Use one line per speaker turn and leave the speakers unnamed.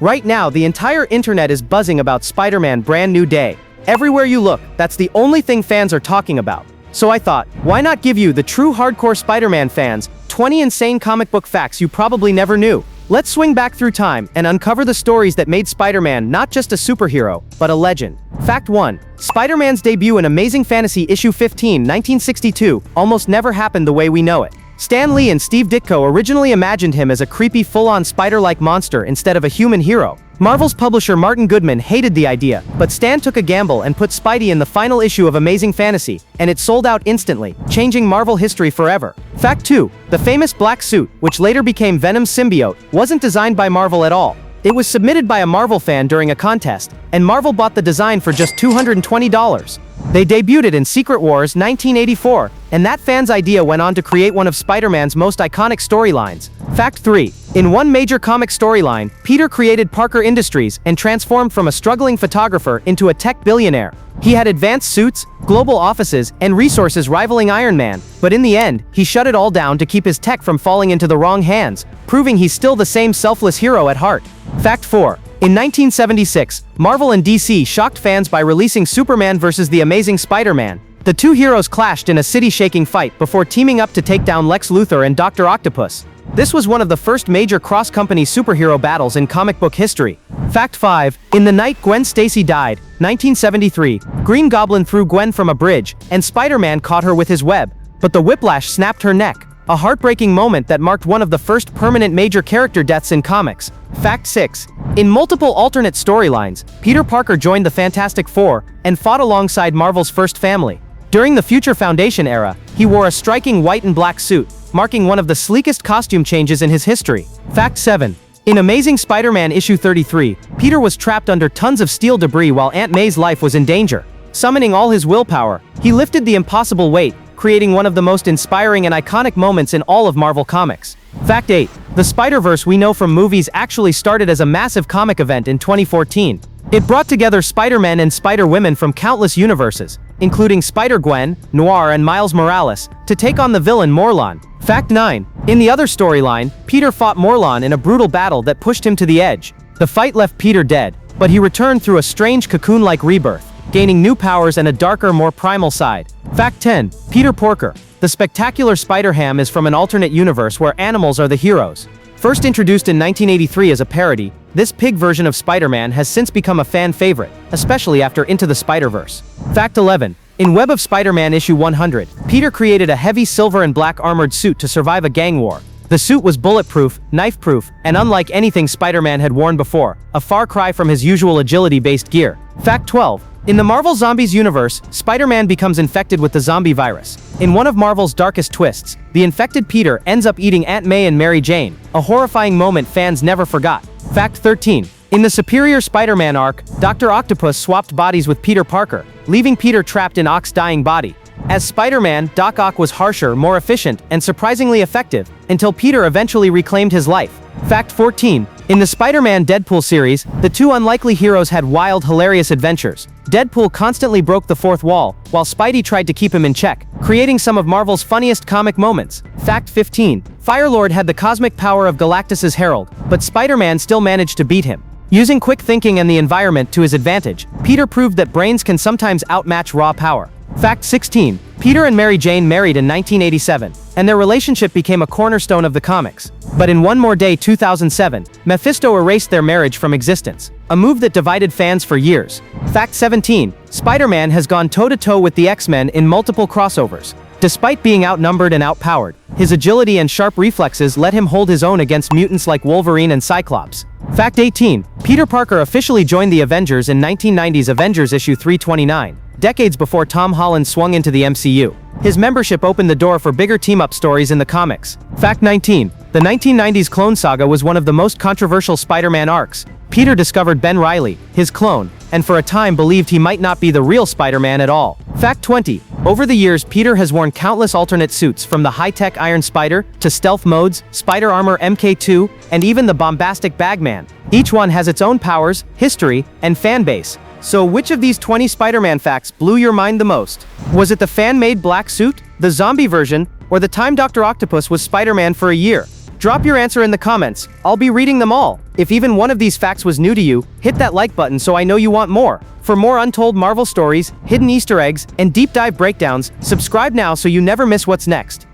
Right now, the entire internet is buzzing about Spider-Man Brand New Day. Everywhere you look, that's the only thing fans are talking about. So I thought, why not give you, the true hardcore Spider-Man fans, 20 insane comic book facts you probably never knew. Let's swing back through time and uncover the stories that made Spider-Man not just a superhero, but a legend. Fact 1. Spider-Man's debut in Amazing Fantasy issue 15, 1962, almost never happened the way we know it. Stan Lee and Steve Ditko originally imagined him as a creepy full-on spider-like monster instead of a human hero. Marvel's publisher Martin Goodman hated the idea, but Stan took a gamble and put Spidey in the final issue of Amazing Fantasy, and it sold out instantly, changing Marvel history forever. Fact 2. The famous black suit, which later became Venom's symbiote, wasn't designed by Marvel at all. It was submitted by a Marvel fan during a contest, and Marvel bought the design for just $220. They debuted it in Secret Wars 1984, and that fan's idea went on to create one of Spider-Man's most iconic storylines. Fact 3. In one major comic storyline, Peter created Parker Industries and transformed from a struggling photographer into a tech billionaire. He had advanced suits, global offices, and resources rivaling Iron Man, but in the end, he shut it all down to keep his tech from falling into the wrong hands, proving he's still the same selfless hero at heart. Fact 4. In 1976, Marvel and DC shocked fans by releasing Superman vs. The Amazing Spider-Man. The two heroes clashed in a city-shaking fight before teaming up to take down Lex Luthor and Doctor Octopus. This was one of the first major cross-company superhero battles in comic book history. Fact 5. In the night Gwen Stacy died, 1973, Green Goblin threw Gwen from a bridge, and Spider-Man caught her with his web, but the whiplash snapped her neck. A heartbreaking moment that marked one of the first permanent major character deaths in comics. Fact 6. In multiple alternate storylines, Peter Parker joined the Fantastic Four and fought alongside Marvel's first family. During the Future Foundation era, he wore a striking white and black suit, marking one of the sleekest costume changes in his history. Fact 7. In Amazing Spider-Man issue 33, Peter was trapped under tons of steel debris while Aunt May's life was in danger. Summoning all his willpower, he lifted the impossible weight, creating one of the most inspiring and iconic moments in all of Marvel Comics. Fact 8. The Spider-Verse we know from movies actually started as a massive comic event in 2014. It brought together Spider-Men and Spider-Women from countless universes, including Spider-Gwen, Noir, and Miles Morales, to take on the villain Morlun. Fact 9. In the other storyline, Peter fought Morlun in a brutal battle that pushed him to the edge. The fight left Peter dead, but he returned through a strange cocoon-like rebirth, gaining new powers and a darker, more primal side. Fact 10. Peter Porker. The spectacular Spider-Ham is from an alternate universe where animals are the heroes. First introduced in 1983 as a parody, this pig version of Spider-Man has since become a fan favorite, especially after Into the Spider-Verse. Fact 11. In Web of Spider-Man issue 100, Peter created a heavy silver and black armored suit to survive a gang war. The suit was bulletproof, knife-proof, and unlike anything Spider-Man had worn before, a far cry from his usual agility-based gear. Fact 12. In the Marvel Zombies universe, Spider-Man becomes infected with the zombie virus. In one of Marvel's darkest twists, the infected Peter ends up eating Aunt May and Mary Jane, a horrifying moment fans never forgot. Fact 13. In the Superior Spider-Man arc, Doctor Octopus swapped bodies with Peter Parker, leaving Peter trapped in Oc's dying body. As Spider-Man, Doc Ock was harsher, more efficient, and surprisingly effective, until Peter eventually reclaimed his life. Fact 14. In the Spider-Man Deadpool series, the two unlikely heroes had wild, hilarious adventures. Deadpool constantly broke the fourth wall, while Spidey tried to keep him in check, creating some of Marvel's funniest comic moments. Fact 15. Firelord had the cosmic power of Galactus's Herald, but Spider-Man still managed to beat him. Using quick thinking and the environment to his advantage, Peter proved that brains can sometimes outmatch raw power. Fact 16. Peter and Mary Jane married in 1987, and their relationship became a cornerstone of the comics. But in One More Day 2007, Mephisto erased their marriage from existence, a move that divided fans for years. Fact 17. Spider-Man has gone toe-to-toe with the X-Men in multiple crossovers. Despite being outnumbered and outpowered, his agility and sharp reflexes let him hold his own against mutants like Wolverine and Cyclops. Fact 18. Peter Parker officially joined the Avengers in 1990's Avengers issue 329. Decades before Tom Holland swung into the MCU. His membership opened the door for bigger team-up stories in the comics. Fact 19. The 1990s Clone Saga was one of the most controversial Spider-Man arcs. Peter discovered Ben Reilly, his clone, and for a time believed he might not be the real Spider-Man at all. Fact 20. Over the years, Peter has worn countless alternate suits, from the high-tech Iron Spider, to stealth modes, Spider Armor MK2, and even the bombastic Bagman. Each one has its own powers, history, and fan base. So which of these 20 Spider-Man facts blew your mind the most? Was it the fan-made black suit, the zombie version, or the time Doctor Octopus was Spider-Man for a year? Drop your answer in the comments, I'll be reading them all. If even one of these facts was new to you, hit that like button so I know you want more. For more untold Marvel stories, hidden Easter eggs, and deep dive breakdowns, subscribe now so you never miss what's next.